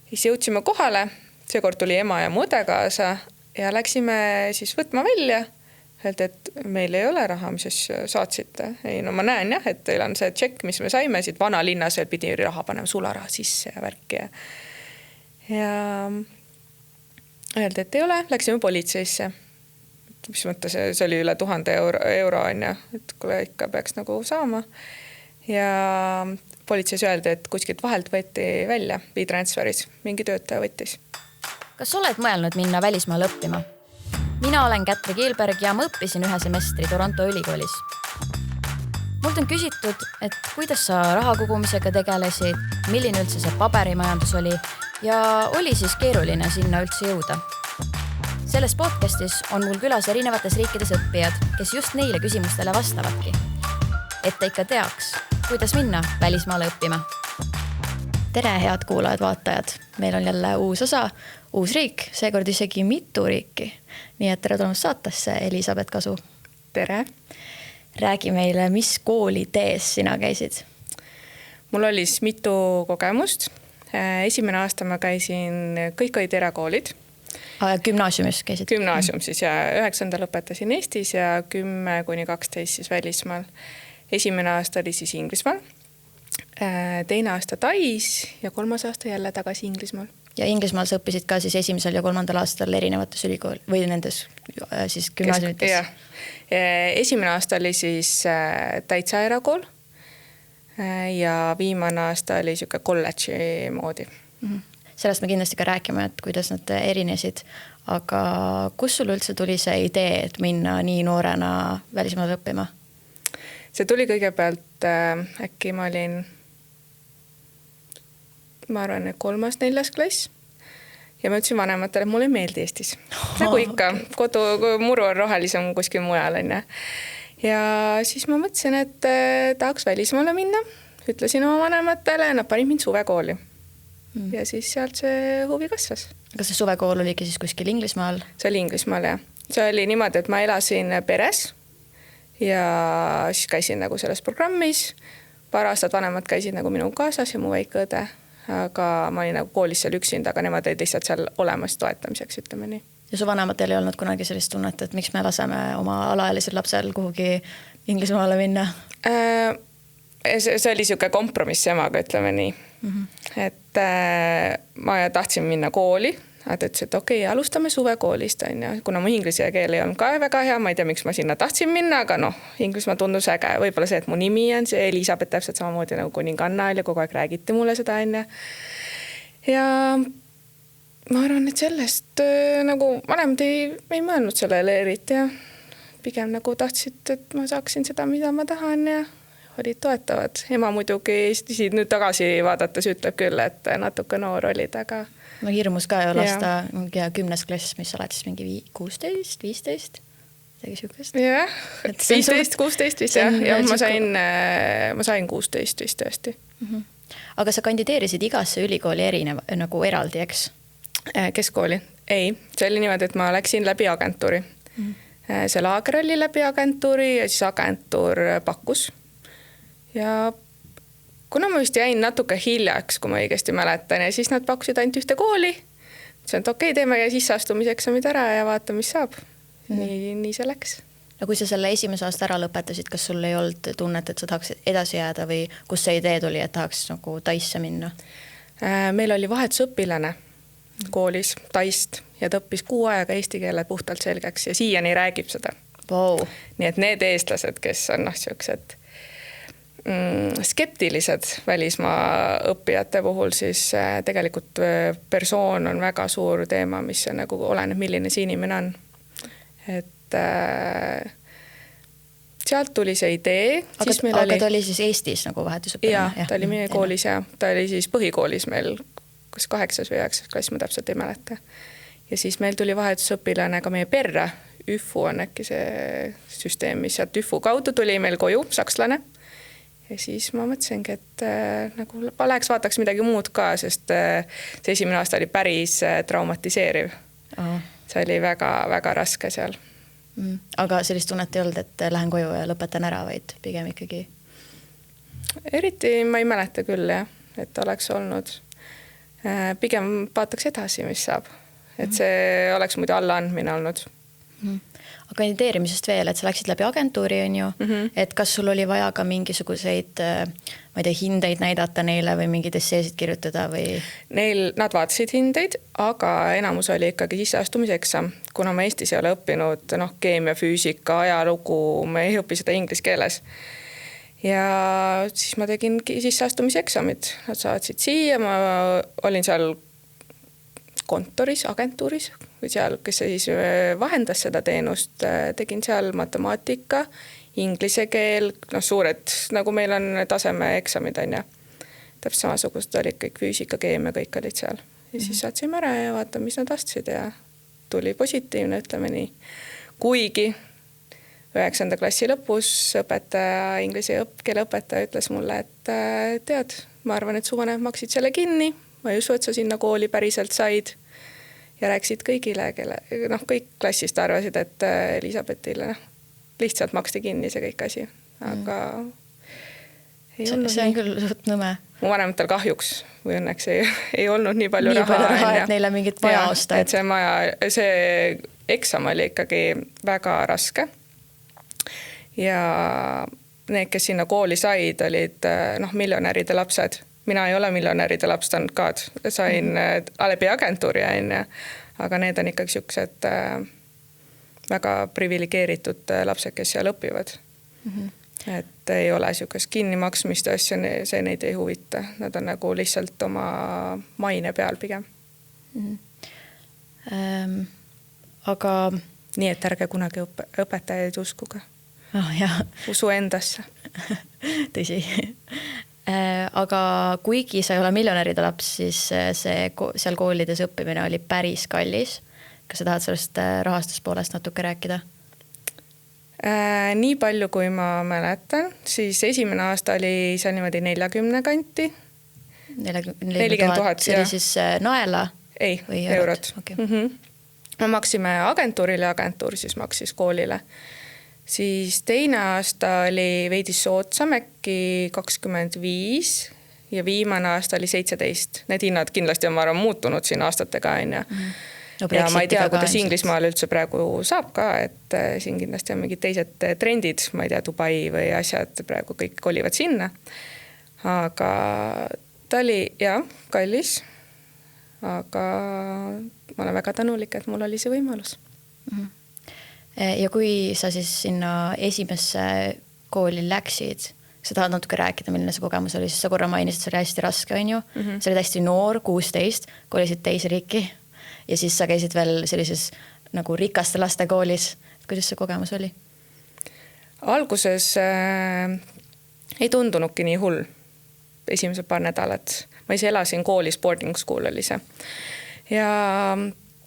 Siis jõudsime kohale, seekord tuli ema ja mu õde kaasa ja läksime siis võtma välja. Öeldi, et meil ei ole raha, mis siis saatsite. Ei, no ma näen jah, et teil on see tšekk, mis me saime, siit vanalinnas veel pidi raha panema sularaha sisse ja värki. Ja öeldi, et ei ole, läksime politseisse. Mis mõttes, see oli üle 1000 euro on ja, et kui ikka peaks nagu saama. Ja politseis öeldi, et kuskilt vahelt võeti välja e-transferis, mingi töötaja võttis. Kas oled mõelnud minna välismaal õppima? Mina olen Kätri Kiilberg ja ma õppisin 1 semestri Toronto ülikoolis. Mult on küsitud, et kuidas sa raha kogumisega tegelesid, milline üldse see paberimajandus oli ja oli siis keeruline sinna üldse jõuda. Selles podcastis on mul külas erinevates riikides õppijad, kes just neile küsimustele vastavadki. Et ta ikka teaks, kuidas minna välismaale õppima. Tere, head kuulajad, vaatajad. Meil on jälle uus osa, uus riik, seekord isegi mitu riiki. Nii et tere tulemast saatesse, Elisabeth Kasu. Tere. Räägi meile, mis kooli tees sina käisid? Mul oli mitu kogemust. Esimene aasta ma käisin, kõik olid erakoolid. Gümnaasiumis käisid? Gümnaasium siis ja 9. lõpetasin Eestis ja 10–12 siis välismaal. Esimene aasta oli siis Inglismaal. Teine aasta Tais ja 3. aasta jälle tagasi Inglismaal. Ja Inglismaal sa õppisid ka siis 1. ja 3. aastal erinevates ülikool või nendes siis gümnaasiumites? Jah. Esimene aasta oli siis täitsa erakool ja viimane aasta oli siuke kolledži moodi. Sellest me kindlasti ka räägime, et kuidas nad erinesid, aga kus sul üldse tuli see idee, et minna nii noorena välismaale õppima? See tuli kõigepealt, äkki ma olin, ma arvan, 3.–4. klass ja ma ütlesin vanematele, et mulle ei meeldi Eestis. Nagu ikka, kodu muru on rohelisem kuskil mujal. Ja siis ma mõtlesin, et tahaks välismaale minna. Ütlesin oma vanematele, nad panid mind suvekooli. Ja siis sealt see huvi kasvas. Kas see suvekool oligi siis kuskil Inglismaal? See oli Inglismaal, jah. See oli niimoodi, et ma elasin peres ja siis käisin nagu selles programmis. Paar aastat vanemad käisid nagu minu kaasas ja mu väike õde, aga ma olin nagu koolis seal üksinda, aga nemad olid lihtsalt seal olemas toetamiseks, ütleme nii. Ja su vanematel ei olnud kunagi sellist tunnet, et miks me laseme oma alaealisel lapsel kuhugi Inglismaale minna? See oli siuke kompromiss emaga, ütleme nii. Et ma tahtsin minna kooli, ta ütles, et okei, alustame suvekoolist, kuna mu inglise keel ei olnud ka väga hea, ma ei tea, miks ma sinna tahtsin minna, aga Inglismaa tundus äge, võib-olla see, et mu nimi on see Elisabeth täpselt samamoodi nagu kuninganna ja kogu aeg räägiti mulle seda enne. Ja ma arvan, et sellest nagu vanemad ei mõelnud sellele eriti ja pigem nagu tahtsid, et ma saaksin seda, mida ma tahan ja olid toetavad. Ema muidugi siit nüüd tagasi vaadates ütleb küll, et natuke noor olid, aga no hirmus ka ju lasta 10. klass, mis oled siis mingi 16, 15, tegi sükest. Jah, 15, 16 vist ja ma sain 16 vist tõesti. Aga sa kandideerisid igasse ülikooli nagu eraldi, eks? Keskkooli? Ei, see oli niimoodi, et ma läksin läbi agentuuri. See laager oli läbi agentuuri ja siis agentuur pakkus. Ja kuna ma vist jäin natuke hiljaks, kui ma õigesti mäletan, ja siis nad pakkusid ainult ühte kooli. See on, et okei, teeme sisseastumiseksamid ära ja vaata, mis saab. Nii see läks. Ja kui sa selle 1. aasta ära lõpetasid, kas sul ei olnud tunnet, et sa tahaks edasi jääda või kus see idee tuli, et tahaks nagu Taisse minna? Meil oli vahetusõpilane koolis Taist ja ta õppis 6 ajaga eesti keele puhtalt selgeks ja siiani räägib seda. Wow. Nii et need eestlased, kes on siuksed skeptilised välismaa õppijate puhul, siis tegelikult persoon on väga suur teema, mis on nagu oleneb, milline see inimene on. Et sealt tuli see idee. Aga ta oli siis Eestis nagu vahetusõpilane? Ja, ta oli meie koolis ja ta oli siis põhikoolis meil, kas 8. või 9. klass, ma täpselt ei mäleta. Ja siis meil tuli vahetusõpilane ka meie perre. ÜFU on äkki see süsteem, mis sealt ÜFU kaudu tuli meil koju, sakslane. Ja siis ma mõtlesingi, et nagu läheks vaataks midagi muud ka, sest see 1. aasta oli päris traumatiseeriv. See oli väga, väga raske seal. Aga sellist tunnet ei olnud, et lähen koju ja lõpetan ära, vaid pigem ikkagi? Eriti ma ei mäleta küll, jah, et oleks olnud. pigem vaataks edasi, mis saab. Et see oleks muidu allaandmine olnud. Aga kandideerimisest veel, et sa läksid läbi agentuuri, on ju, et kas sul oli vaja ka mingisuguseid, ma ei tea, hindeid näidata neile või mingid esseesid kirjutada või? Nad vaatasid hindeid, aga enamus oli ikkagi sisseastumiseksam. Kuna ma Eestis ei ole õppinud keemia, füüsika, ajalugu, ma ei õpi seda inglise keeles. Ja siis ma tegin sisseastumiseksamid. Nad saatsid siia, ma olin seal kontoris, agentuuris või seal, kes siis vahendas seda teenust, tegin seal matemaatika, inglise keel, suured, nagu meil on tasemeeksamid, on ja. Täpselt samasugused olid kõik füüsika, keemia, kõik olid seal. Ja siis saatsime ära ja vaata, mis nad vastasid ja tuli positiivne, ütleme nii. Kuigi 9. klassi lõpus õpetaja, inglise keele õpetaja ütles mulle, et tead, ma arvan, et suvanemad maksid selle kinni, ma ei usu, et sa sinna kooli päriselt said ja rääksid kõigile, kõik klassist arvasid, et Elisabethile lihtsalt maksti kinni see kõik asi, aga see on küll suht nõme. Mu vanematel kahjuks või õnneks ei olnud nii palju raha, et neile mingit maja osta. Et see eksam oli ikkagi väga raske ja need, kes sinna kooli said, olid miljonäride lapsed. Mina ei ole miljonäride laps tanud ka, sain läbi agentuuri, aga need on ikkagi siuksed väga privilegeeritud lapsed, kes seal õpivad. Et ei ole siukest kinnimaksmist asja, see neid ei huvita. Nad on nagu lihtsalt oma maine peal pigem. Aga nii, et ärge kunagi õpetajaid uskuge. Usu endasse. Tõsi. Aga kuigi sa ei ole miljonäride laps, siis seal koolides õppimine oli päris kallis. Kas sa tahad sellest rahastuspoolest natuke rääkida? Nii palju, kui ma mäletan, siis esimene aasta oli seal niimoodi 40 kanti. 40 000, see oli siis naela? Ei, eurot. Okay. Me maksime agentuurile ja agentuur siis maksis koolile. Siis teine aasta oli veidi soodsam, äkki 25 ja viimane aasta oli 17. Need hinnad kindlasti on muutunud siin aastatega. Ja ma ei tea, kuidas Inglismaal üldse praegu saab ka, et siin kindlasti on mingid teised trendid, ma ei tea, Dubai või asjad, praegu kõik kolivad sinna. Aga ta oli kallis, aga ma olen väga tänulik, et mul oli see võimalus. Ja kui sa siis sinna esimesse kooli läksid, sa tahad natuke rääkida, milline see kogemus oli, siis sa korra mainisid, see oli hästi raske, on ju? Sa olid hästi noor, 16, kolisid teise riiki ja siis sa käisid veel sellises nagu rikaste laste koolis. Kuidas see kogemus oli? Alguses ei tundunudki nii hull esimesed paar nädalat. Ma ise elasin koolis, boarding school oli see. Ja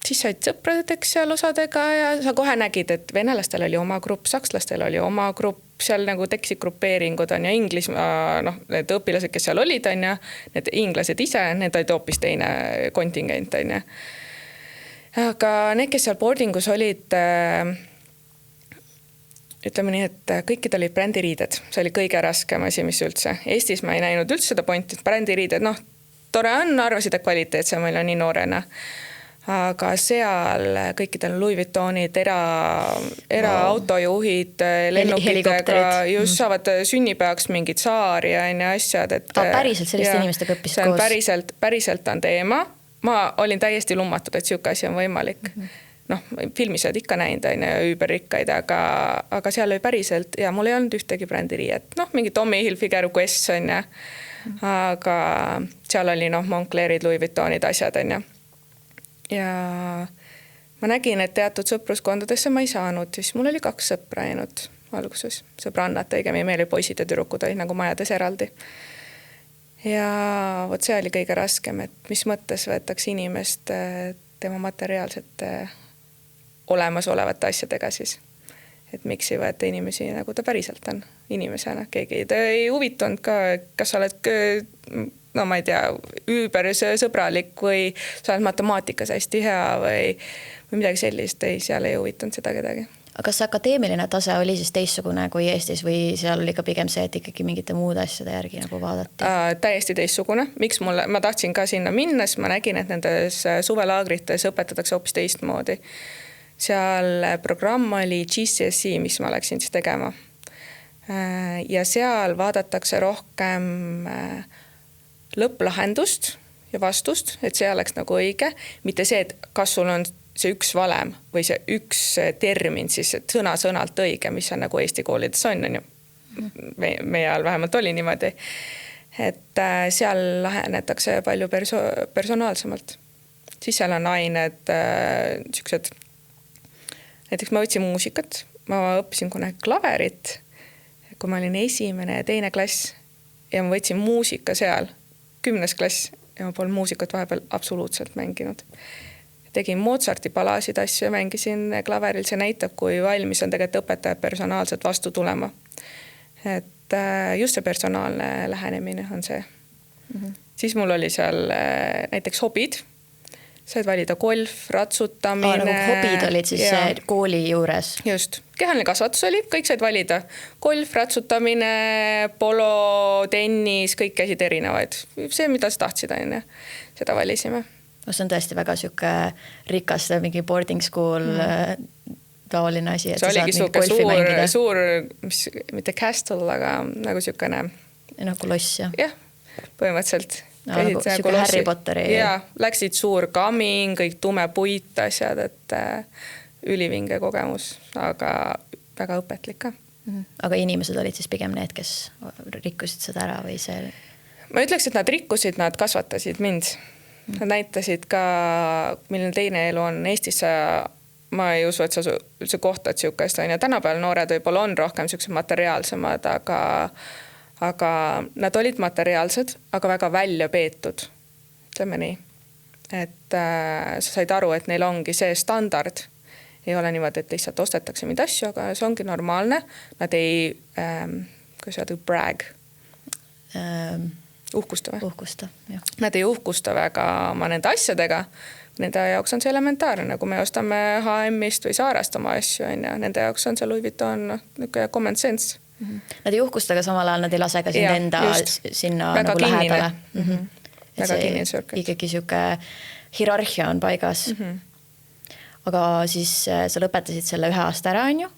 siis said sõpradeks seal osadega ja sa kohe nägid, et venelastel oli oma grupp, sakslastel oli oma grupp, seal nagu tekkisid grupeeringud on ja Inglismaa, need õpilased, kes seal olid on ja need inglased ise, need olid hoopis teine kontingent on ja. Aga need, kes seal boardingus olid, ütleme nii, et kõikid olid brändiriided, see oli kõige raskem asi, mis üldse. Eestis ma ei näinud üldse seda pointi, et brändiriided, tore on, arvasid, et kvaliteetse meil on nii noorena. Aga seal kõikidel Louis Vuittonid, eraautojuhid, lennukitega just saavad sünnipäevaks mingid saari ja asjad. Päriselt selliste inimestega õppis koos? Päriselt on teema. Ma olin täiesti lummatud, et siuke asi on võimalik. Filmis oled ikka näinud, üüberrikkaid, aga seal oli päriselt ja mul ei olnud ühtegi brändiriiet. Mingi Tommy Hilfiger Quest on ja. Aga seal oli Monclerid, Louis Vuittonid asjad on ja. Ja ma nägin, et teatud sõpruskondadesse ma ei saanud, siis mul oli 2 sõpra ainult alguses. Sõbrannad õigemi, meil oli poisid ja tüdrukud olid nagu majades eraldi. Ja vot see oli kõige raskem, et mis mõttes võetakse inimest tema materiaalsete olemasolevate asjadega siis. Et miks ei võeta inimesi nagu ta päriselt on inimesena. Keegi ei huvitunud ka, kas sa oled ma ei tea, sõbralik või sa oled matemaatikas hästi hea või midagi sellist, seal ei huvitanud seda kedagi. aga kas akadeemiline tase oli siis teistsugune kui Eestis või seal oli ka pigem see, et ikkagi mingite muude asjade järgi nagu vaadati? Täiesti teistsugune. Miks ma tahtsin ka sinna minna, siis ma nägin, et nendes suvelaagrites õpetatakse hoopis teistmoodi. Seal programm oli GCSE, mis ma läksin siis tegema. Ja seal vaadatakse rohkem lõpplahendust ja vastust, et see oleks nagu õige. Mitte see, et kas sul on see üks valem või see üks termin siis sõna-sõnalt õige, mis on nagu Eesti koolides on ju. Meie ajal vähemalt oli niimoodi. Et seal lahenetakse palju personaalsemalt. Siis seal on ained siuksed, näiteks ma võtsin muusikat, ma õppisin kunagi klaverit, kui ma olin 1. ja 2. klass ja ma võtsin muusika seal 10. klass ja ma polnud muusikat vahepeal absoluutselt mänginud. Tegin Mozarti palasid asju ja mängisin klaveril. See näitab, kui valmis on tegelikult õpetajad personaalselt vastu tulema. Et just see personaalne lähenemine on see. Siis mul oli seal näiteks hobid. Said valida golf, ratsutamine. Nagu hobid olid siis kooli juures? Just. Kehaline kasvatus oli, kõik said valida. Golf, ratsutamine, polo, tennis, kõik käisid erinevaid. See, mida sa tahtsid, seda valisime. See on tõesti väga siuke rikas, mingi boarding school taoline asi, et see sa saad mingi golfi mängida. Suur, mitte castle, aga nagu siukene. Nagu loss, jah? Jah, põhimõtteliselt. Nagu siuke Harry Potteri. Ja, läksid suur kamin, kõik tume puit asjad, et ülivinge kogemus, aga väga õpetlik ka. Aga inimesed olid siis pigem need, kes rikkusid seda ära või see? Ma ütleks, et nad rikkusid, nad kasvatasid mind. Nad näitasid ka, milline teine elu on Eestis. Ma ei usu, et sa üldse kohtad siukest. Tänapäeval noored võib-olla on rohkem siuksed materiaalsemad, aga nad olid materiaalsed, aga väga välja peetud. Ütleme nii. Et sa said aru, et neil ongi see standard. Ei ole niimoodi, et lihtsalt ostetakse mind asju, aga see ongi normaalne. Nad ei, kui sa oled brag. Uhkusta. Jah. Nad ei uhkusta väga oma nende asjadega. Nende jaoks on see elementaarne, kui me ostame H&M-ist või Saarast oma asju. Nende jaoks on see Louis Vuitton common sense. Nad ei uhkusta, aga samal ajal nad ei lase ka sind enda sinna väga nagu lähedale. Väga kinnine circuit. Ikkagi siuke hierarhia on paigas. Aga siis sa lõpetasid selle 1 aasta ära, on ju?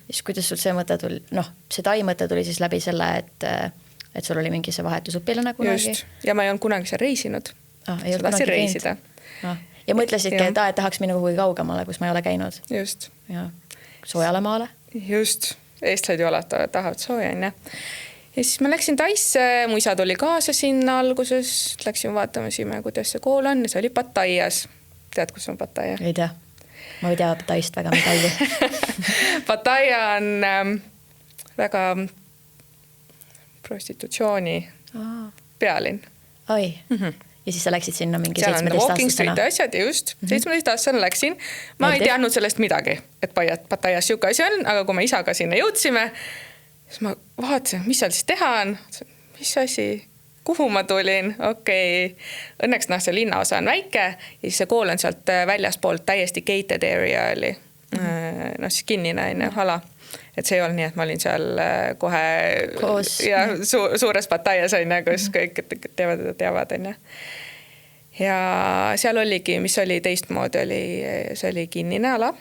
Siis kuidas sul see mõte tuli? See Tai mõte tuli siis läbi selle, et sul oli mingi see vahetusõpilane kunagi. Just. Ja ma ei olnud kunagi seal reisinud. Ei olnud kunagi reisida. Ja mõtlesidki, et tahaks minna kuhugi kaugemale, kus ma ei ole käinud. Just. Ja soojale maale. Just. Eestlased ju alati tahavad sooja. Ja siis ma läksin Taisse, mu isa tuli kaasa sinna alguses. Läksin vaatama sime, kuidas see kool on. See oli Pattaias. Tead, kus on Pattaia? Ei tea. Ma ei tea Taist väga midagi. Pattaia on väga prostitutsiooni pealinn. Oi. Ja siis sa läksid sinna mingi 17 aastasena. Seal on walking street asjad, just. 17 aastasena läksin. Ma ei teadnud sellest midagi, et Pattaias siuke asi on, aga kui me isaga sinna jõudsime, siis ma vaatasin, mis seal siis teha on. Mis asi? Kuhu ma tulin? Okei. Õnneks see linnaosa on väike ja siis see kool on sealt väljaspoolt täiesti gated area oli. Siis kinnine ala. Et see ei olnud nii, et ma olin seal kohe koos. Ja suures Pattaias on, kus kõik teavad. Ja seal oligi, mis oli teistmoodi, see oli kinnine ala.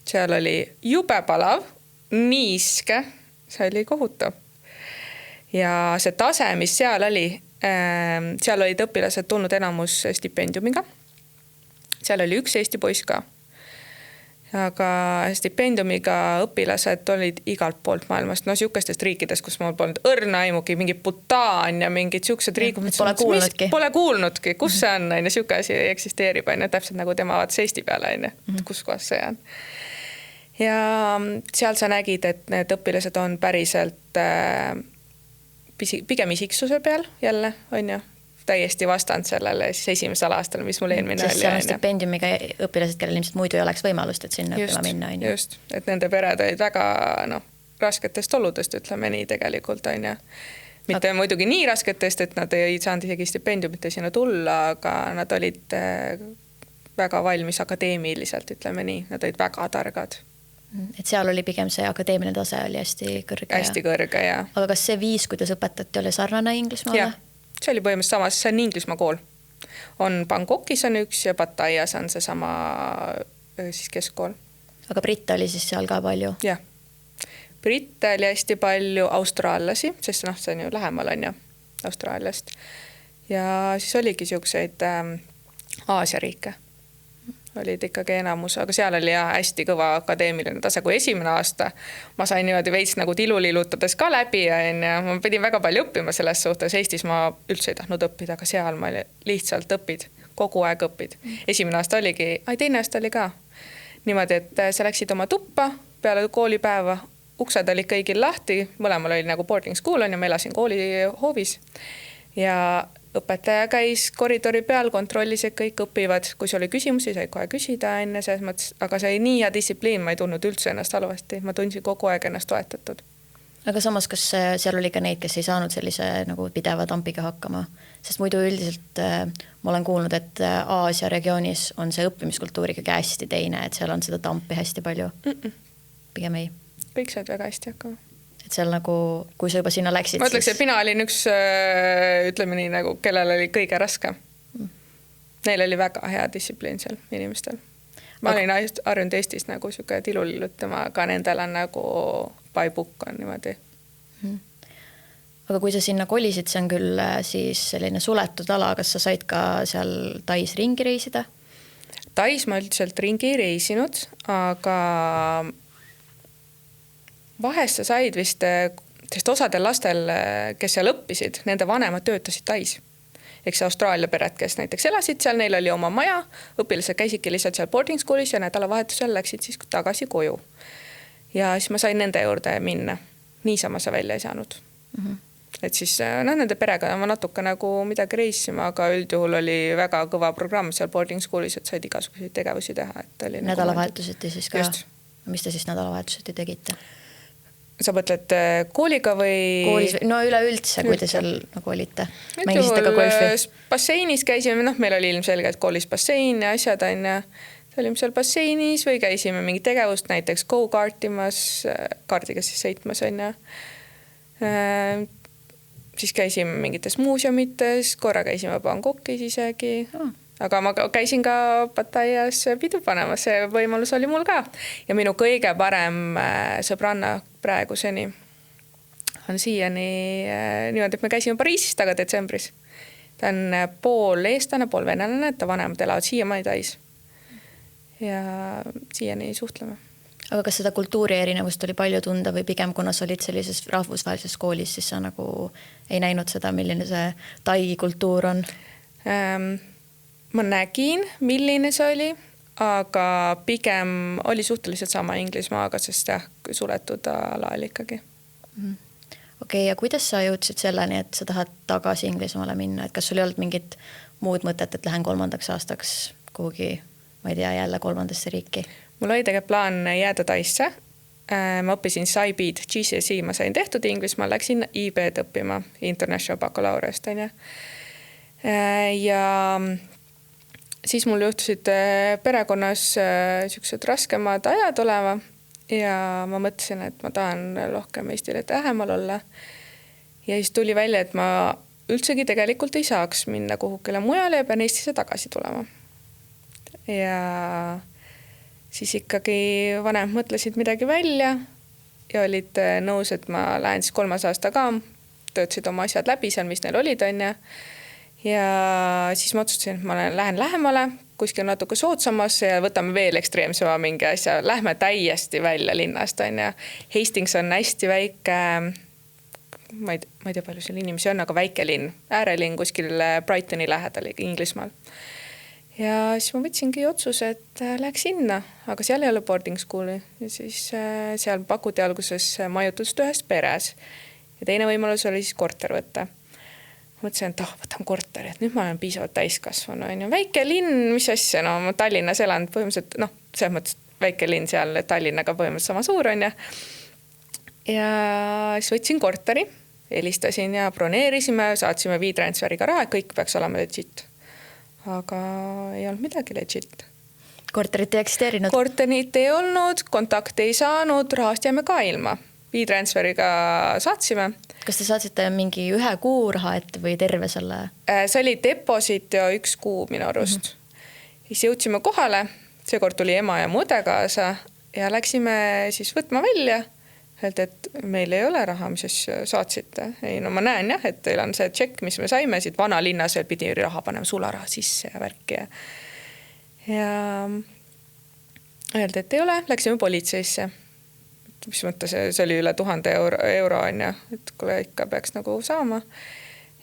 Seal oli jube palav, niiske, see oli kohutav. Ja see tase, mis seal oli, seal olid õpilased tulnud enamus stipendiumiga. Seal oli üks Eesti poiss ka. Aga stipendiumiga õpilased olid igalt poolt maailmast. Siukestest riikidest, kus mul polnud õrna aimugi, mingi Bhutan ja mingid siuksed riigid. Pole kuulnudki. Kus see on? Siuke asi eksisteerib. Täpselt nagu tema vaatas Eesti peale. Kus kohas see on? Ja seal sa nägid, et need õpilased on päriselt pigem isiksuse peal jälle, on ju? Täiesti vastand sellele siis esimesel aastal, mis mul eelmine oli. Sest seal on stipendiumiga õpilased, kellel ilmselt muidu ei oleks võimalust, et sinna õppima minna. Just, et nende pered olid väga rasketest oludest, ütleme nii tegelikult. Mitte muidugi nii rasketest, et nad ei saanud isegi stipendiumite sinna tulla, aga nad olid väga valmis akadeemiliselt, ütleme nii. Nad olid väga targad. Et seal oli pigem see akadeemiline tase oli hästi kõrge. Hästi kõrge, ja. Aga kas see viis, kuidas õpetati, oli sarnane Inglismaale? Ja, see oli põhimõtteliselt samas, see on Inglismaa kool. On Bangkokis on üks ja Pattayas on see sama siis keskkool. Aga britte oli siis seal ka palju? Jah. Britte oli hästi palju, austraallasi, sest see on ju lähemal on ju Austraaliast. Ja siis oligi siukseid Aasia riike. Olid ikkagi enamus, aga seal oli hästi kõva akadeemiline tase, kui esimene aasta ma sain niimoodi veits nagu tilulilutades ka läbi ja ma pidin väga palju õppima selles suhtes. Eestis ma üldse ei tahtnud õppida, aga seal ma lihtsalt õpid, kogu aeg õpid. Esimene aasta oligi, teine aasta oli ka niimoodi, et sa läksid oma tuppa peale koolipäeva, uksed olid kõigil lahti, mõlemal oli nagu boarding school on ja ma elasin kooli hoovis ja õpetaja käis koridori peal, kontrollis, et kõik õpivad. Kui see oli küsimusi, sai kohe küsida enne selles mõttes, aga see oli nii hea distsipliin, ma ei tundnud üldse ennast halvasti. Ma tundsin kogu aeg ennast toetatud. Aga samas, kas seal oli ka neid, kes ei saanud sellise nagu pideva tampiga hakkama? Sest muidu üldiselt ma olen kuulnud, et Aasia regioonis on see õppimiskultuur ikkagi hästi teine, et seal on seda tampi hästi palju. Pigem ei. Kõik said väga hästi hakkama. Et seal nagu, kui sa juba sinna läksid, ma ütleks, et mina olin üks, ütleme nii, nagu, kellel oli kõige raske. Neil oli väga hea distsipliin seal inimestel. Ma olin harjunud Eestis nagu siuke tilulilutama, aga nendel on nagu paibukk on niimoodi. Aga kui sa sinna kolisid, see on küll siis selline suletud ala, kas sa said ka seal Tais ringi reisida? Tais ma üldiselt ringi ei reisinud, aga vahest sa said vist, sest osadel lastel, kes seal õppisid, nende vanemad töötasid Tais. Eks Austraalia pered, kes näiteks elasid seal, neil oli oma maja, õpilased käisidki lihtsalt seal boarding schoolis ja nädalavahetusel läksid siis tagasi koju. Ja siis ma sain nende juurde minna. Niisama sa välja ei saanud. Et siis nende perega ma natuke nagu midagi reisima, aga üldjuhul oli väga kõva programm seal boarding schoolis, et said igasuguseid tegevusi teha. Et oli nädalavahetuseti siis ka? Just. Mis te siis nädalavahetuseti tegite? Sa mõtled kooliga või? Koolis, no üleüldse, kui te seal nagu olite. Mängisite ka golfi? Basseinis käisime, meil oli ilmselgelt koolis bassein ja asjad on ja olime seal basseinis või käisime mingi tegevust, näiteks go-kartimas, kaardiga siis sõitmas on ja siis käisime mingites muuseumites, korra käisime Bangkokis isegi. Aga ma käisin ka Pattayas pidu panemas, see võimalus oli mul ka. Ja minu kõige parem sõbranna praeguseni on siiani niimoodi, et me käisime Pariisis taga detsembris. Ta on pool eestlane, pool venelane, et ta vanemad elavad siiamaani Tais. Ja siiani suhtleme. Aga kas seda kultuuri erinevust oli palju tunda või pigem, kuna sa olid sellises rahvusvahelises koolis, siis sa nagu ei näinud seda, milline see Tai kultuur on? Ma nägin, milline see oli, aga pigem oli suhteliselt sama Inglismaaga, sest suletud ala oli ikkagi. Okei, ja kuidas sa jõudsid selleni, et sa tahad tagasi Inglismaale minna? Et kas sul ei olnud mingit muud mõtet, et lähen 3. aastaks kuhugi, ma ei tea, jälle 3. riiki? Mul oli tegelikult plaan jääda Taisse. Ma õppisin IB-d, GCSE ma sain tehtud Inglismaal, läksin IB-d õppima, International Baccalaureust. Ja siis mul juhtusid perekonnas siuksed raskemad ajad olema ja ma mõtlesin, et ma tahan rohkem Eestile lähemal olla. Ja siis tuli välja, et ma üldsegi tegelikult ei saaks minna kuhugile mujale ja pean Eestisse tagasi tulema. Ja siis ikkagi vanem mõtlesid midagi välja ja olid nõus, et ma lähen siis 3. aasta ka, töötasid oma asjad läbi seal, mis neil olid on ja siis ma otsustasin, et ma lähen lähemale, kuskil natuke soodsamasse ja võtame veel ekstreemsema mingi asja. Lähme täiesti välja linnast on ja Hastings on hästi väike, ma ei tea palju seal inimesi on, aga väike linn, äärelinn kuskil Brightoni lähedal Inglismaal. Ja siis ma võtsingi otsuse, et läheks sinna, aga seal ei ole boarding school'i ja siis seal pakuti alguses majutust ühes peres ja teine võimalus oli siis korter võtta. Mõtlesin, et võtan korteri, et nüüd ma olen piisavalt täiskasvanu. Väike linn, mis asja, ma Tallinnas elan põhimõtteliselt, selles mõttes väike linn seal Tallinnaga põhimõtteliselt sama suur on ja siis võtsin korteri, helistasin ja broneerisime, saatsime V-transferiga raha, kõik peaks olema legit. Aga ei olnud midagi legit. korterit ei eksisteerinud? Korterit ei olnud, kontakti ei saanud, rahast jääme ka ilma. E-transferiga saatsime. Kas te saatsite mingi 1 kuu raha ette või terve selle? See oli deposit ja 1 kuu minu arust. Siis jõudsime kohale, seekord tuli ema ja mu õde kaasa ja läksime siis võtma välja. Öeldi, et meil ei ole raha, mis siis saatsite. Ei, no ma näen jah, et teil on see tšekk, mis me saime, siit vanalinnas veel pidi raha panema sularaha sisse ja värki. Ja öeldi, et ei ole, läksime politseisse. Mis mõttes, see oli üle 1000 euro on ja, et kuule ikka peaks nagu saama.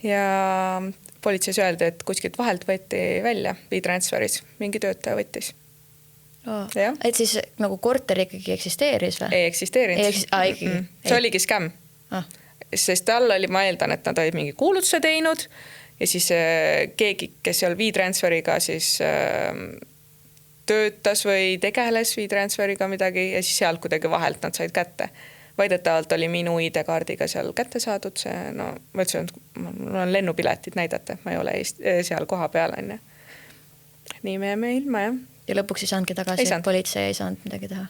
Ja politseis öeldi, et kuskilt vahelt võeti välja e-transferis, mingi töötaja võttis. Et siis nagu korter ikkagi eksisteeris või? Ei eksisteerinud. See oligi skäm. Sest all oli, ma eeldan, et nad olid mingi kuulutuse teinud ja siis keegi, kes seal e-transferiga siis töötas või tegeles e-transferiga midagi ja siis sealt kuidagi vahelt nad said kätte. Väidetavalt oli minu ID-kaardiga seal kätte saadud see, no ma ütlesin, et mul on lennupiletid näidata, ma ei ole seal koha peal. Nii me jäime ilma jah. Ja lõpuks ei saanudki tagasi, et politsei ei saanud midagi teha.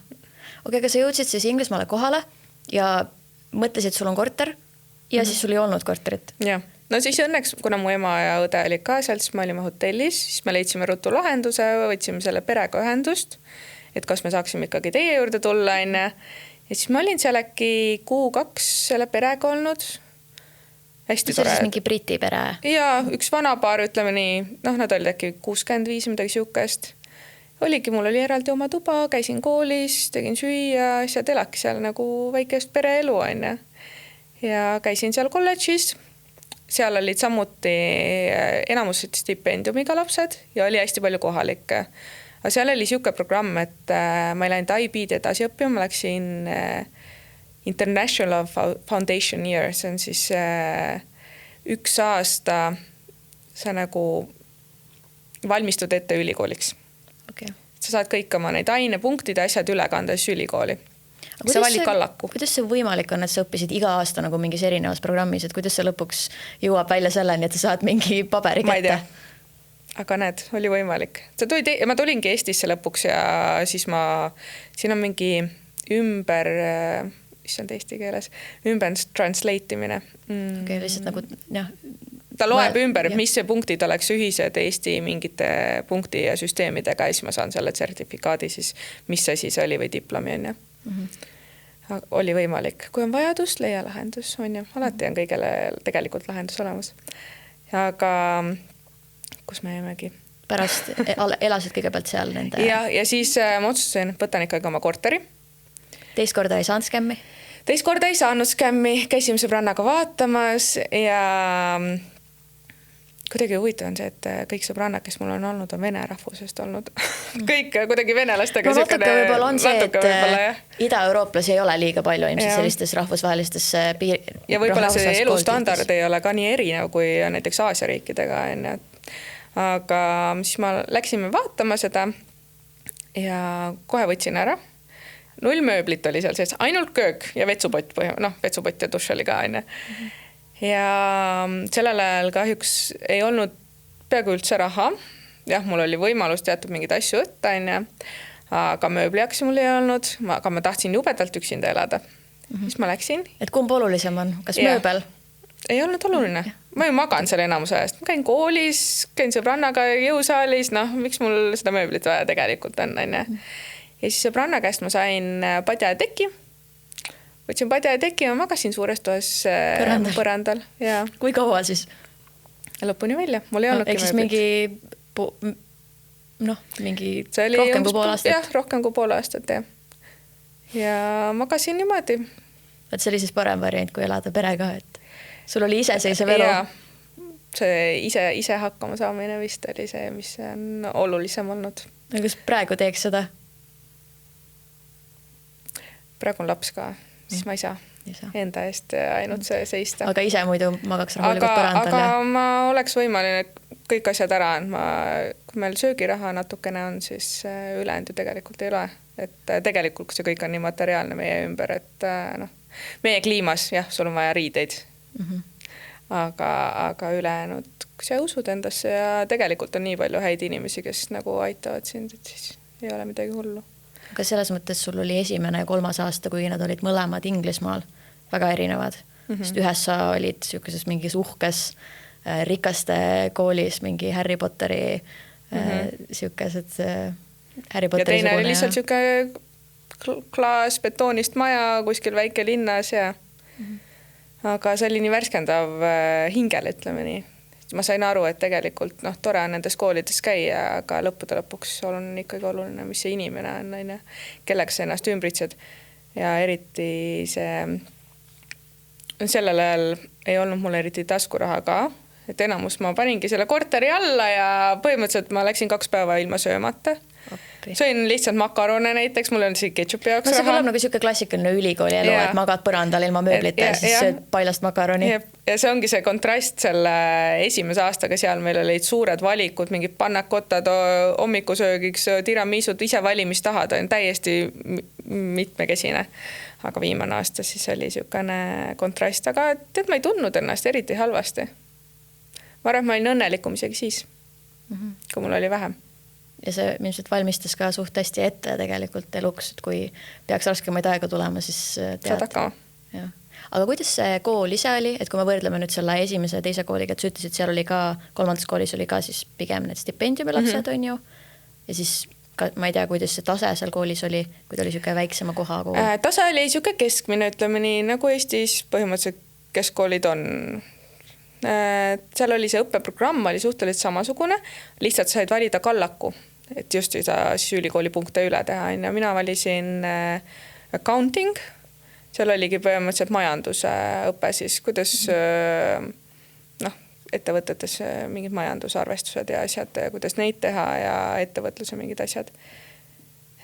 Okei, aga sa jõudsid siis Inglismaale kohale ja mõtlesid, sul on korter ja siis sul ei olnud korterit. Jah, no siis õnneks, kuna mu ema ja õde olid ka seal, siis me olime hotellis, siis me leidsime rutu lahenduse, võtsime selle perega ühendust, et kas me saaksime ikkagi teie juurde tulla enne. Ja siis ma olin seal äkki 1-2 kuu selle perega olnud. Hästi tore. See siis mingi briti pere? Ja üks vanapaar, ütleme nii, nad olid äkki 65 midagi siukest. Oligi, mul oli eraldi oma tuba, käisin koolis, tegin süüa, asjad elaki seal nagu väikest pereelu on. Ja käisin seal kolledžis. Seal olid samuti enamus stipendiumiga lapsed ja oli hästi palju kohalikke. Aga seal oli siuke programm, et ma ei läinud IB-d edasi õppima, ma läksin International Foundation Year, see on siis 1 aasta sa nagu valmistud ette ülikooliks. Okay. Sa saad kõik oma neid ainepunktid ja asjad üle kanda siis ülikooli. Sa valid kallaku. Kuidas see võimalik on, et sa õppisid iga aasta nagu mingis erinevas programmis, et kuidas see lõpuks jõuab välja selleni, et sa saad mingi paberi kätte? Ma ei tea. Aga näed, oli võimalik. Ma tulingi Eestisse lõpuks ja siis siin on mingi ümber, mis on eesti keeles, ümber translate imine. Okei, lihtsalt nagu, jah. Ta loeb ümber, mis see punktid oleks ühised Eesti mingite punkti ja süsteemidega ja siis ma saan selle sertifikaadi siis, mis see siis oli või diplomi on. Oli võimalik. Kui on vajadus, leia lahendus on ju. Alati on kõigele tegelikult lahendus olemas. Aga kus me jäimegi? Pärast elasid kõigepealt seal nende... Ja siis ma otsustasin, võtan ikkagi oma korteri. Teist korda ei saanud skämmi? Teist korda ei saanud skämmi. Käisime sõbrannaga vaatamas ja kuidagi huvitav on see, et kõik sõbrannad, kes mul on olnud, on vene rahvusest olnud. Kõik kuidagi venelastega. No natuke võib-olla on see, et ida-eurooplasi ei ole liiga palju ilmselt sellistes rahvusvahelistes ja võib-olla see elustandard ei ole ka nii erinev kui näiteks Aasia riikidega. Aga siis ma läksime vaatama seda ja kohe võtsin ära. 0 mööblit oli seal sees, ainult köök ja vetsupott, vetsupott ja duš oli ka. Ja sellel ajal kahjuks ei olnud peaaegu üldse raha. Jah, mul oli võimalus teatud mingid asju võtta, aga mööbliaks mul ei olnud, aga ma tahtsin jubedalt üksinda elada. Siis ma läksin. Et kumb olulisem on? Kas mööbel? Ei olnud oluline. Ma ju magan selle enamuse ajast. Ma käin koolis, käin sõbrannaga jõusaalis, miks mul seda mööblit vaja tegelikult on. Ja siis sõbranna käest ma sain padja ja teki. Võtsin padja ja teki ja magasin suures toas põrandal. Ja. Kui kaua siis? Lõpuni välja. Mul ei olnudki mööblit. Mingi rohkem kui pool aastat? Jah, rohkem kui pool aastat. Ja magasin niimoodi. Et see oli siis parem variant, kui elada perega, et sul oli iseseisev elu? See ise hakkama saamine vist oli see, mis on olulisem olnud. Kas praegu teeks seda? Praegu on laps ka. Siis ma ei saa enda eest ainult see seista. Aga ise muidu magaks rahulikult põrandal? Aga ma oleks võimaline kõik asjad ära andma. Kui meil söögiraha natukene on, siis ülejäänud ju tegelikult ei ole. Et tegelikult see kõik on nii materiaalne meie ümber, et meie kliimas, jah, sul on vaja riideid. Aga ülejäänud, kui sa usud endasse ja tegelikult on nii palju häid inimesi, kes nagu aitavad sind, et siis ei ole midagi hullu. Aga selles mõttes sul oli esimene ja 3. aasta, kui nad olid mõlemad Inglismaal väga erinevad. Sest ühes sa olid sellises mingis uhkes rikaste koolis, mingi Harry Potteri sellised Harry Potteri ja teine oli lihtsalt selline klaas betoonist maja kuskil väike linnas ja aga see oli nii värskendav hingel, ütleme nii. Ma sain aru, et tegelikult tore on nendes koolides käia, aga lõppude lõpuks on ikkagi oluline, mis see inimene on, kellega sa ennast ümbritsed. Ja eriti sellel ajal ei olnud mul eriti taskuraha ka, et enamus ma paningi selle korteri alla ja põhimõtteliselt ma läksin 2 päeva ilma söömata. Sõin lihtsalt makarone näiteks, mul on siin ketšupi jaoks raha. See kõlab nagu siuke klassikaline ülikooli elu, et magad põrandal ilma mööblita ja siis sööd pailast makaroni. Ja see ongi see kontrast selle esimese aastaga seal. Meil olid suured valikud, mingid pannakotad, hommikusöögiks, tiramisud, ise valimist tahad, on täiesti mitmekesine. Aga viimane aasta siis oli siukene kontrast, aga ma ei tundnud ennast eriti halvasti. Ma arvan, et ma olin õnnelikum isegi siis, kui mul oli vähem. Ja see ilmselt valmistas ka suht hästi ette tegelikult eluks, et kui peaks raskemaid aega tulema, siis saad hakkama. Aga kuidas see kool ise oli, et kui me võrdleme nüüd selle esimese ja teise kooliga, et sa ütlesid, seal oli ka, 3. koolis oli ka siis pigem need stipendiumi lapsed, on ju, ja siis ka, ma ei tea, kuidas see tase seal koolis oli, kui ta oli siuke väiksema koha kool. Tase oli siuke keskmine, ütleme nii, nagu Eestis põhimõtteliselt keskkoolid on. Seal oli see õppeprogramm, oli suhteliselt samasugune, lihtsalt said valida kallaku, et just ei saa siis ülikooli punkte üle teha. Mina valisin accounting, seal oligi põhimõtteliselt majanduse õpe siis, kuidas ettevõtetes mingid majandusarvestused ja asjad, kuidas neid teha ja ettevõtluse mingid asjad.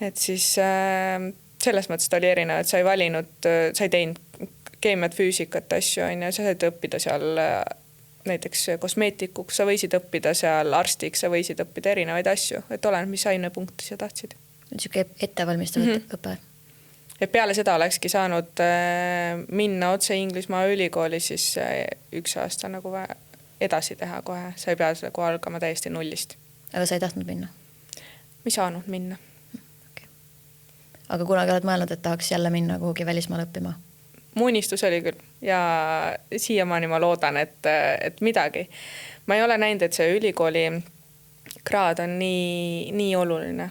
Et siis selles mõttes ta oli erinev, et sai valinud, sai teinud keemiat, füüsikat, asju, ja sa said õppida seal näiteks kosmeetikuks, sa võisid õppida seal arstiks, sa võisid õppida erinevaid asju, et olen, mis ainepunkti sa tahtsid. Siuke ettevalmistav õpe. Ja peale seda olekski saanud minna otse Inglismaa ülikooli siis 1 aasta nagu edasi teha kohe. Sa ei pea kohe algama täiesti nullist. Aga sa ei tahtnud minna? Ma ei saanud minna. Okay. Aga kunagi oled mõelnud, et tahaks jälle minna kuhugi välismaal õppima? Mu unistus oli küll ja siiamaani ma loodan, et midagi. Ma ei ole näinud, et see ülikooli kraad on nii oluline.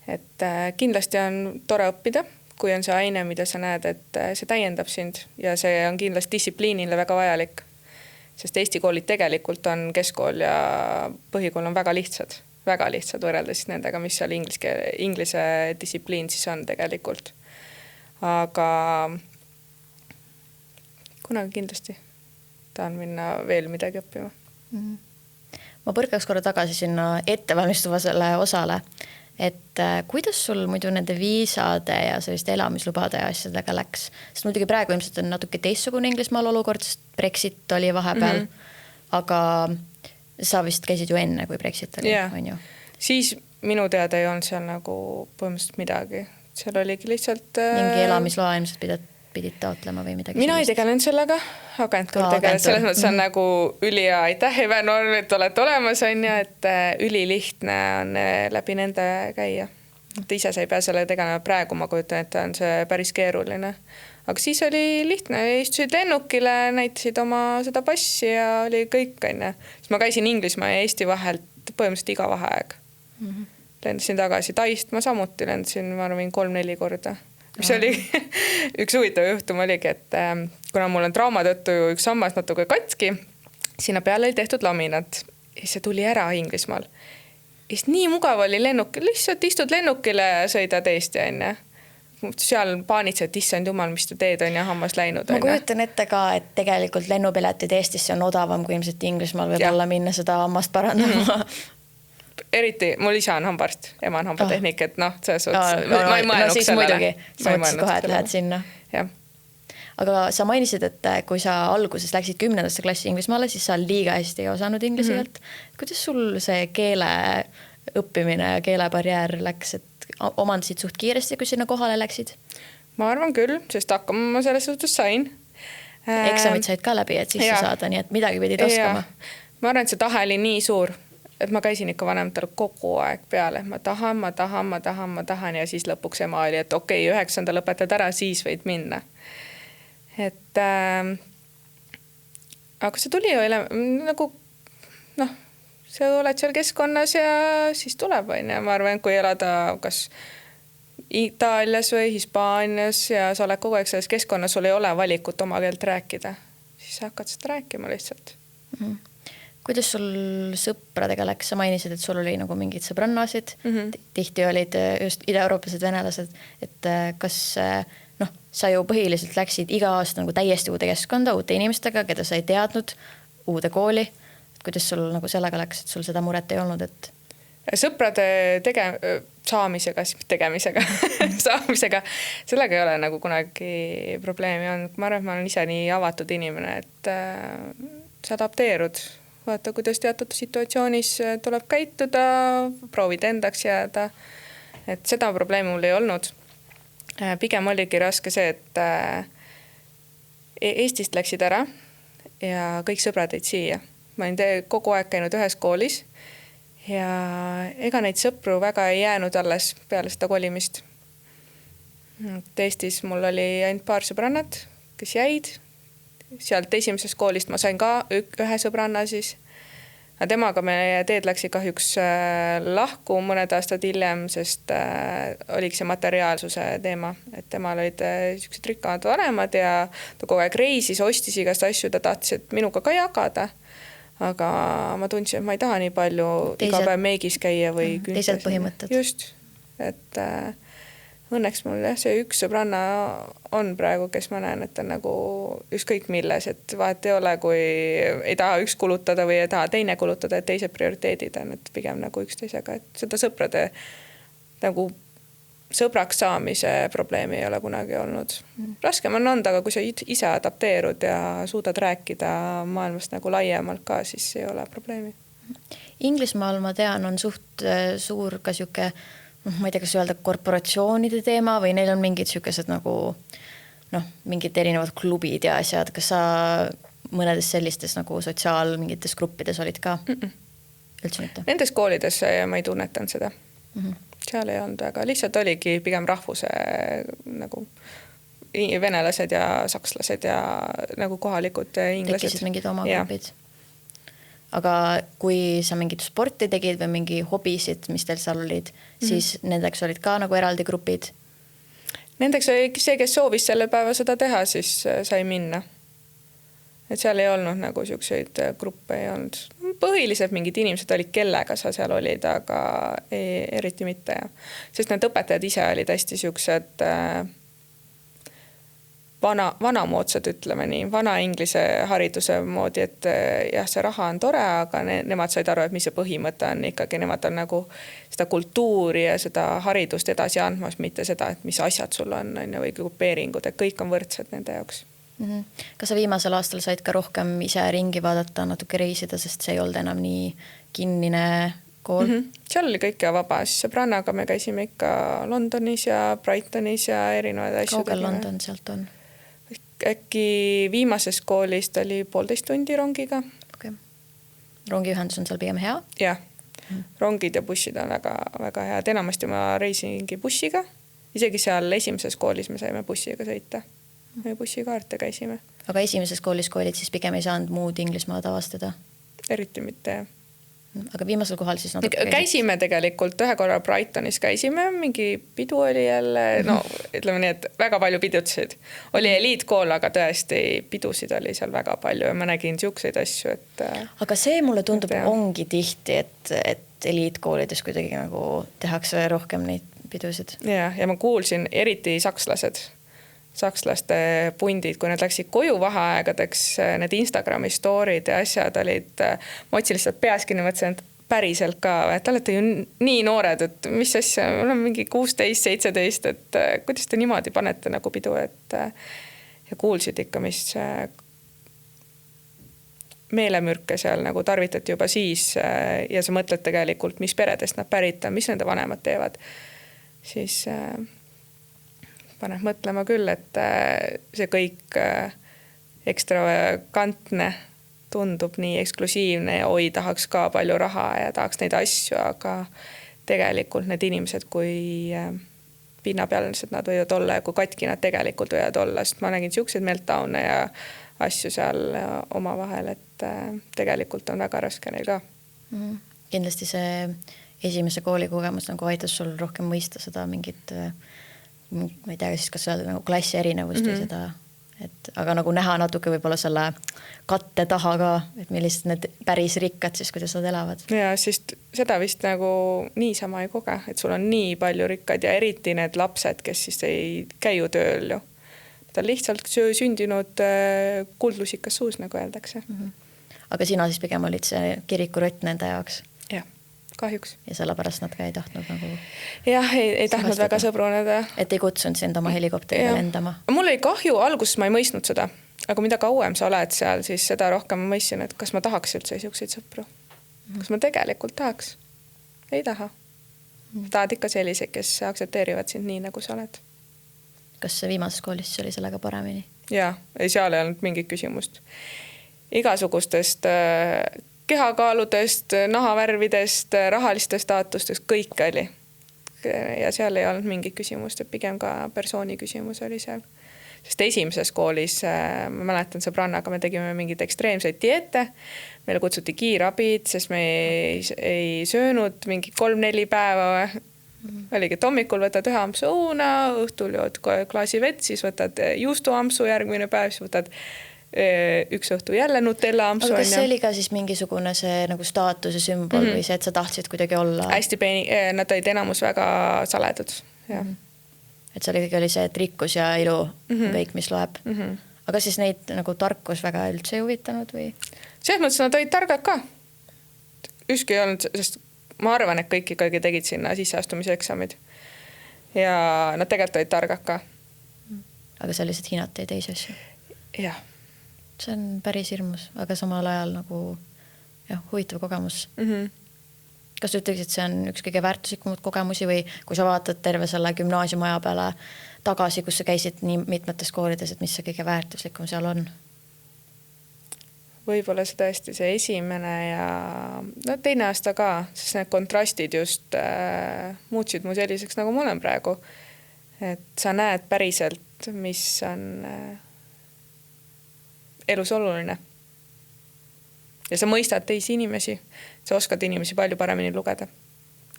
Et kindlasti on tore õppida, kui on see aine, mida sa näed, et see täiendab sind ja see on kindlasti distsipliinile väga vajalik. Sest Eesti koolid tegelikult on keskkool ja põhikool on väga lihtsad võrreldes nendega, mis seal inglise distsipliin siis on tegelikult. Aga kunagi kindlasti tahan minna veel midagi õppima. Ma põrkaks korra tagasi sinna ettevalmistuvasele osale, et kuidas sul muidu nende viisade ja selliste elamislubade ja asjadega läks? Sest muidugi praegu ilmselt on natuke teissugune Inglismaal olukord, sest Brexit oli vahepeal, aga sa vist käisid ju enne, kui Brexit oli, on ju? Siis minu teada ei olnud seal nagu põhimõtteliselt midagi. Seal oligi lihtsalt mingi elamisloa ilmselt pidid taotlema või midagi. Mina ei tegelenud sellega, agentuur tegeled. Selles mõttes on nagu ülija aitäh, Evenorm, et olete olemas, on ja, et ülilihtne on läbi nende käia. Et ise sa ei pea selle tegelema praegu, ma kujutan, et on see päris keeruline. Aga siis oli lihtne, istusid lennukile, näitasid oma seda passi ja oli kõik, on ja. Siis ma käisin Inglismaa ja Eesti vahelt põhimõtteliselt iga vaheaeg. Lendasin tagasi Taist, ma samuti lendasin, ma arvan, 3-4 korda. Mis oli üks huvitav juhtum oligi, et kuna mul on trauma tõttu üks sammas natuke katki, sinna peale oli tehtud laminat ja see tuli ära Inglismaal. Ja nii mugav oli lennukil, lihtsalt istud lennukile ja sõidad Eesti, on ja. Seal paanitsed, et issand jumal, mis tu teed, on ja hammas läinud. Ma kujutan ette ka, et tegelikult lennupiletid Eestisse on odavam, kui ilmselt Inglismaal võib olla minna seda hammast parandama. Eriti, mul isa on hambarst, ema on hambatehnik, et selles suhtes, ma ei mõelnud siis muidugi, sa mõtlesid kohe, et lähed sinna. Ja. Aga sa mainisid, et kui sa alguses läksid 10. klassi Inglismaale, siis sa liiga hästi ei osanud inglise keelt. Kuidas sul see keele õppimine ja keelebarjäär läks, et omandasid suht kiiresti, kui sinna kohale läksid? Ma arvan küll, sest hakkama ma selles suhtes sain. Eksamid said ka läbi, et sisse saada, nii et midagi pidid oskama. Ma arvan, et see tahe oli nii suur, et ma käisin ikka vanematele kogu aeg peale, ma tahan ja siis lõpuks ema oli, et okei, 9. lõpetad ära, siis võid minna. Et aga see tuli ju nagu sa oled seal keskkonnas ja siis tuleb, ma arvan, kui elada kas Itaalias või Hispaanias ja sa oled kogu aeg selles keskkonnas, sul ei ole valikut oma keelt rääkida, siis sa hakkad seda rääkima lihtsalt. Kuidas sul sõpradega läks? Sa mainisid, et sul oli nagu mingid sõbrannasid, tihti olid just ida-eurooplased venelased, et kas sa ju põhiliselt läksid iga aasta nagu täiesti uude keskkonda, uute inimestega, keda sa ei teadnud, uude kooli. Kuidas sul nagu sellega läks, et sul seda muret ei olnud? Et... Sõprade saamisega, sellega ei ole nagu kunagi probleemi olnud. Ma arvan, et ma olen ise nii avatud inimene, et sa adapteerud. Vaata, kuidas teatud situatsioonis tuleb käituda, proovid endaks jääda. Et seda probleemi mul ei olnud. Pigem oligi raske see, et Eestist läksid ära ja kõik sõbrad olid siia. Ma olen kogu aeg käinud ühes koolis ja ega neid sõpru väga ei jäänud alles peale seda kolimist. Eestis mul oli ainult paar sõbrannat, kes jäid. Sealt esimesest koolist ma sain ka ühe sõbranna siis. Temaga meie teed läksi kahjuks lahku mõned aastad hiljem, sest oligi see materiaalsuse teema. Et temal olid sellised rikkamad vanemad ja ta kogu aeg reisis, ostis igast asju, ta tahtis, et minuga ka jagada. Aga ma tundsin, et ma ei taha nii palju iga päev meigis käia või teised põhimõtted. Just, et õnneks mul see üks sõbranna on praegu, kes ma näen, et on nagu ükskõik milles, et vahet ei ole, kui ei taha üks kulutada või ei taha teine kulutada, et teised prioriteedid on, et pigem nagu üksteisega, et seda sõprade nagu sõbraks saamise probleemi ei ole kunagi olnud. Raskem on olnud, aga kui sa ise adapteerud ja suudad rääkida maailmast nagu laiemalt ka, siis ei ole probleemi. Inglismaal ma tean, on suht suur ka siuke, ma ei tea, kas öelda korporatsioonide teema või neil on mingid siukesed nagu mingid erinevad klubid ja asjad. Kas sa mõnedes sellistes nagu mingites gruppides olid ka? Üldse mitte? Nendes koolides ma ei tunnetanud seda. Seal ei olnud väga. Lihtsalt oligi pigem rahvuse nagu venelased ja sakslased ja nagu kohalikud inglased. Tekkisid mingid oma grupid? Aga kui sa mingit sporti tegid või mingi hobisid, mis teil seal olid, siis nendeks olid ka nagu eraldi grupid? Nendeks oli see, kes soovis selle päeva seda teha, siis sai minna. Et seal ei olnud nagu siukseid gruppe ei olnud. Põhiliselt mingid inimesed olid, kellega sa seal olid, aga eriti mitte. Sest need õpetajad ise olid hästi siuksed vanamoodsad, ütleme nii, vana inglise hariduse moodi, et jah, see raha on tore, aga nemad said aru, et mis see põhimõte on ikkagi, nemad on nagu seda kultuuri ja seda haridust edasi andmas, mitte seda, et mis asjad sul on või grupeeringud, et kõik on võrdsed nende jaoks. Kas sa viimasel aastal said ka rohkem ise ringi vaadata, natuke reisida, sest see ei olnud enam nii kinnine kool? Seal oli kõike vaba, siis sõbrannaga me käisime ikka Londonis ja Brightonis ja erinevad asju. Kaugel London sealt on? Äkki viimasest koolist oli 1,5 tundi rongiga. Okay. Rongiühendus on seal pigem hea? Jah, rongid ja bussid on väga, väga head. Enamasti ma reisingi bussiga. Isegi seal esimeses koolis me saime bussiga sõita. Me bussikaarte käisime. Aga esimeses koolis, kui olid, siis pigem ei saanud muud Inglismaad avastada? Eriti mitte, jah. Aga viimasel kohal siis natuke käisime tegelikult ühe korra Brightonis käisime, mingi pidu oli jälle, ütleme nii, et väga palju pidutsid. Oli eliitkool, aga tõesti pidusid oli seal väga palju ja ma nägin siukseid asju, et... Aga see mulle tundub ongi tihti, et eliitkoolides kuidagi nagu tehakse rohkem neid pidusid. Ja ma kuulsin eriti sakslaste pundid, kui nad läksid koju vaheaegadeks, need Instagrami storid ja asjad olid, ma otsin lihtsalt peaski mõtlesin, et päriselt ka, et olete ju nii noored, et mis asja, mul on mingi 16, 17, et kuidas te niimoodi panete nagu pidu, et ja kuulsid ikka, mis meelemürke seal nagu tarvitati juba siis ja sa mõtled tegelikult, mis peredest nad pärit on, mis nende vanemad teevad, siis... paneb mõtlema küll, et see kõik ekstravagantne tundub nii eksklusiivne ja oi, tahaks ka palju raha ja tahaks neid asju, aga tegelikult need inimesed, kui pinnapealsed nad võivad olla ja kui katki nad tegelikult võivad olla, sest ma nägin siukseid meltdowne ja asju seal omavahel, et tegelikult on väga raske neil ka. Kindlasti see esimese koolikogemus nagu aitas sul rohkem mõista seda mingit, ma ei tea, siis kas öelda nagu klassi erinevust või seda, et aga nagu näha natuke võib-olla selle katte taha ka, et millised need päris rikkad siis, kuidas nad elavad. Ja siis seda vist nagu niisama ei koge, et sul on nii palju rikkad ja eriti need lapsed, kes siis ei käi ju tööl ju. Ta on lihtsalt sündinud kuldlusikas suus, nagu öeldakse. Aga sina siis pigem olid see kirikurott nende jaoks? Jah, kahjuks. Ja sellepärast nad ka ei tahtnud nagu... Jah, ei tahtnud väga sõbruneda. Et ei kutsunud sind oma helikopteriga lendama? Mul oli kahju, alguses ma ei mõistnud seda. Aga mida kauem sa oled seal, siis seda rohkem ma mõistsin, et kas ma tahaks üldse siukseid sõpru. Kas ma tegelikult tahaks? Ei taha. Tahad ikka sellised, kes aktsepteerivad sind nii, nagu sa oled. Kas see viimases koolis oli sellega paremini? Jaa, seal ei olnud mingit küsimust. Igasugustest kehakaaludest, nahavärvidest, rahalistest staatustest, kõik oli. Ja seal ei olnud mingit küsimust, et pigem ka persooni küsimus oli seal. Sest esimeses koolis, ma mäletan sõbrannaga, me tegime mingid ekstreemseid dieete, meile kutsuti kiirabid, sest me ei söönud mingi 3-4 päeva. Oligi, et hommikul võtad ühe ampsu õuna, õhtul jood klaasi vett, siis võtad juustuampsu järgmine päev, siis võtad üks õhtu jälle Nutella ampsu. Aga kas see oli ka siis mingisugune see nagu staatuse sümbol või see, et sa tahtsid kuidagi olla? Hästi peeni, nad olid enamus väga saledud. Et seal ikkagi oli see, et rikkus ja ilu kõik, mis loeb. Aga siis neid nagu tarkus väga üldse ei huvitanud või? Selles mõttes nad olid targad ka. Ükski ei olnud, sest ma arvan, et kõik ikkagi tegid sinna sisseastumise eksamid. Ja nad tegelikult olid targad ka. Aga sa lihtsalt hinnati teisi asju? Jah. See on päris hirmus, aga samal ajal nagu huvitav kogemus. Kas sa ütleksid, et see on üks kõige väärtuslikumad kogemusi või kui sa vaatad terve selle gümnaasiumaja peale tagasi, kus sa käisid nii mitmetes koolides, et mis see kõige väärtuslikum seal on? Võib-olla see tõesti see esimene ja teine aasta ka, sest need kontrastid just muutsid mu selliseks, nagu ma olen praegu. Et sa näed päriselt, mis on elus oluline. Ja sa mõistad teisi inimesi, sa oskad inimesi palju paremini lugeda.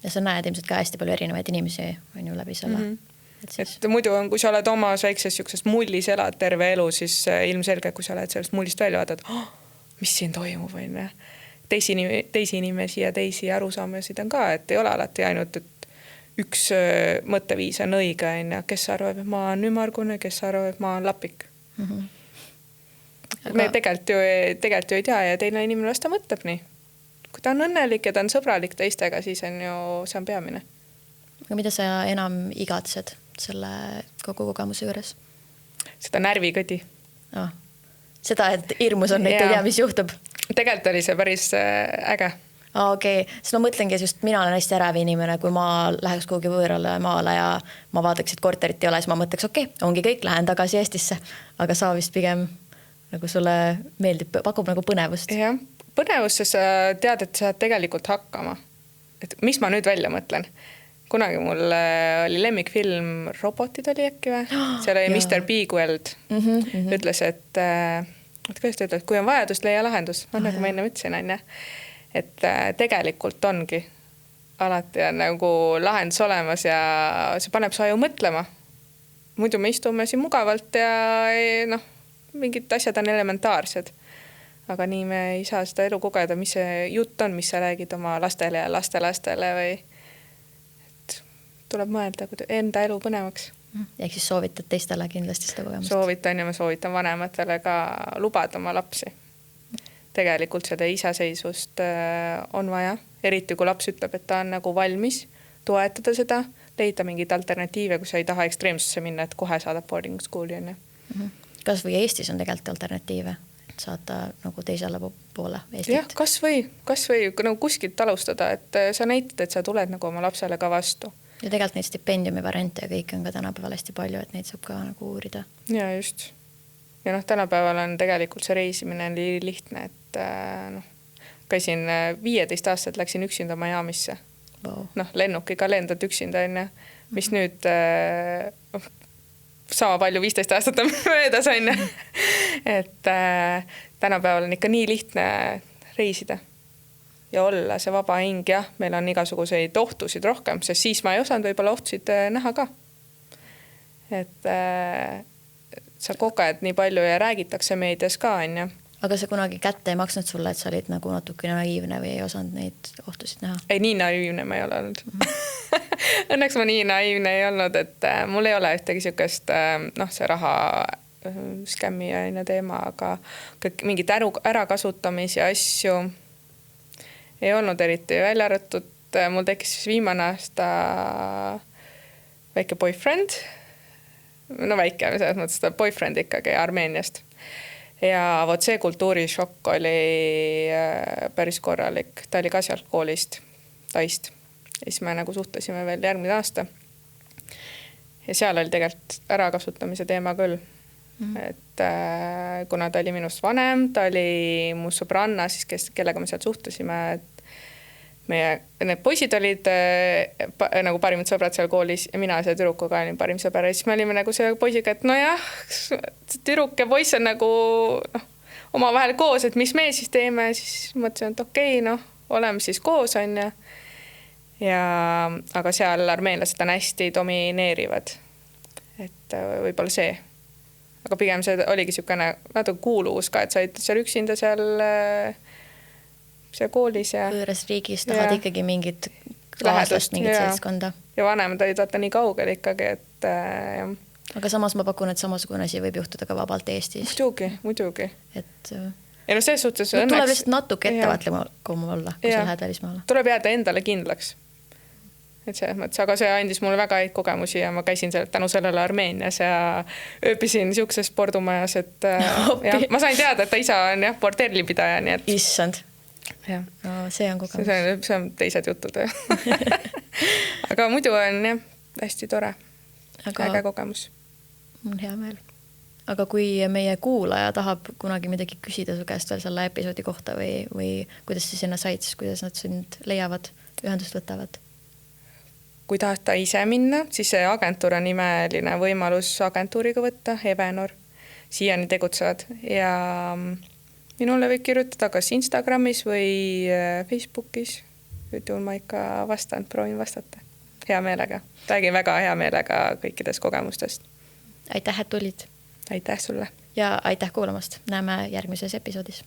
Ja sa näed ilmselt ka hästi palju erinevaid inimesi on ju läbi selle. Et muidu on, kui sa oled oma väikses siuksest mullis elad terve elu, siis ilmselge, kui sa oled sellest mullist välja vaatad, mis siin toimub, või teisi inimesi ja teisi arusaamasid on ka, et ei ole alati ainult, et üks mõtteviis on õige, kes arvab, et ma olen ümargune, kes arvab, et ma olen lapik. Me tegelikult ju ei tea ja teine inimene vasta mõtleb nii. Kui ta on õnnelik ja ta on sõbralik teistega, siis on ju, see on peamine. Aga mida sa enam igatsed selle kogu kogemuse juures? Seda närvikõdi. Seda, et hirmus on, et ei tea, mis juhtub. Tegelikult oli see päris äge. Okei, siis ma mõtlengi, just mina olen hästi ärav inimene, kui ma läheks kuhugi võõrale maale ja ma vaataks, et korterit ei ole, siis ma mõtleks, ongi kõik, lähen tagasi Eestisse. Aga sa vist pigem nagu sulle meeldib, pakub nagu põnevust. Jah, põnevust, sest sa tead, et sa tegelikult hakkama. Et mis ma nüüd välja mõtlen? Kunagi mul oli lemmikfilm Robotid oli äkki või? Seal oli Mr. Bigweld. Ütles, et kui on vajadust, leia lahendus. Nagu ma enne ütlesin, et tegelikult ongi alati on nagu lahendus olemas ja see paneb sa ju mõtlema. Muidu me istume siin mugavalt ja mingid asjad on elementaarsed. Aga nii me ei saa seda elu kogeda, mis see jutt on, mis sa räägid oma lastele ja lastelastele või tuleb mõelda enda elu põnevaks. Ehk siis soovitad teistele kindlasti seda kogemust? Soovitan ja ma soovitan vanematele ka lubada oma lapsi. Tegelikult seda iseseisvust on vaja, eriti kui laps ütleb, et ta on nagu valmis toetada seda, leida mingid alternatiive, kui sa ei taha ekstreemsusse minna, et kohe saadab boarding school'i. Kas või Eestis on tegelikult alternatiive, et saada nagu teisele poole Eestit? Jah, kas või nagu kuskilt alustada, et sa näitad, et sa tuled nagu oma lapsele ka vastu. Ja tegelikult neid stipendiumi variante ja kõik on ka tänapäeval hästi palju, et neid saab ka nagu uurida. Ja just. Ja tänapäeval on tegelikult see reisimine lihtne, et käisin 15 aastat, läksin üksinda Miamisse. Wow. Lennukiga lendad üksinda, mis nüüd sama palju 15 aastat on möödas, et tänapäeval on ikka nii lihtne reisida ja olla see vaba hing. Jah, meil on igasuguseid ohtusid rohkem, sest siis ma ei osanud võib-olla ohtsid näha ka. Et sa koged nii palju ja räägitakse meedias ka, Aga see kunagi kätte ei maksnud sulle, et sa olid nagu natukene naiivne või ei osanud neid ohtusid näha? Ei, nii naiivne ma ei ole olnud. Õnneks ma nii naiivne ei olnud, et mul ei ole ühtegi sükest, see raha skämmi ja teema, aga kõik mingid ärakasutamis ja asju ei olnud eriti välja arvatud. Mul tekkis siis viimane aasta väike boyfriend. Väike, selles mõttes ta boyfriend ikkagi Armeeniast. Ja vot see kultuurishokk oli päris korralik. Ta oli ka sealt koolist, Taist. Ja siis me nagu suhtlesime veel järgmine aasta. Ja seal oli tegelikult ärakasutamise teema küll. Et kuna ta oli minust vanem, ta oli mu sõbranna, siis kellega me sealt suhtlesime, et need poisid olid nagu parimad sõbrad seal koolis ja mina see tüdrukuga olin parim sõber. Ja siis me olime nagu selle poisiga, et nojah, tüdruk ja poiss on nagu oma vahel koos, et mis me siis teeme. Siis mõtlesin, et okei, oleme siis koos, aga seal armeenlased on hästi domineerivad. Et võib-olla see. Aga pigem see oligi niisugune natuke kuuluvus ka, et sa olid seal üksinda seal koolis. Võõras riigis tahad ikkagi mingit kaaslast, mingit seltskonda. Ja vanemad olid vaata nii kaugel ikkagi, et Aga samas ma pakun, et samasugune asi võib juhtuda ka vabalt Eestis. Muidugi. Et selles suhtes õnneks tuleb lihtsalt natuke ettevaatlikum olla, kui sa lähed välismaale. Tuleb jääda endale kindlaks. Et selles mõttes, aga see andis mulle väga häid kogemusi ja ma käisin tänu sellele Armeenias ja ööbisin niisuguses spordumajas, et ma sain teada, et ta isa on bordellipidaja, nii et issand. No, see on kogemus. See on teised jutud. Aga muidu on hästi tore. Äge kogemus. On hea meel. Aga kui meie kuulaja tahab kunagi midagi küsida su käest veel selle episoodi kohta või kuidas sa sinna said, siis kuidas nad sind leiavad, ühendust võtavad? Kui tahta ise minna, siis see agentuur on nimeline võimalus agentuuriga võtta, Evenor. Siiani tegutsevad ja minule võib kirjutada kas Instagramis või Facebookis. Üldjuhul ma ikka proovin vastata. Hea meelega. Räägin väga hea meelega kõikidest kogemustest. Aitäh, et tulid. Aitäh sulle. Ja aitäh kuulamast. Näeme järgmises episoodis.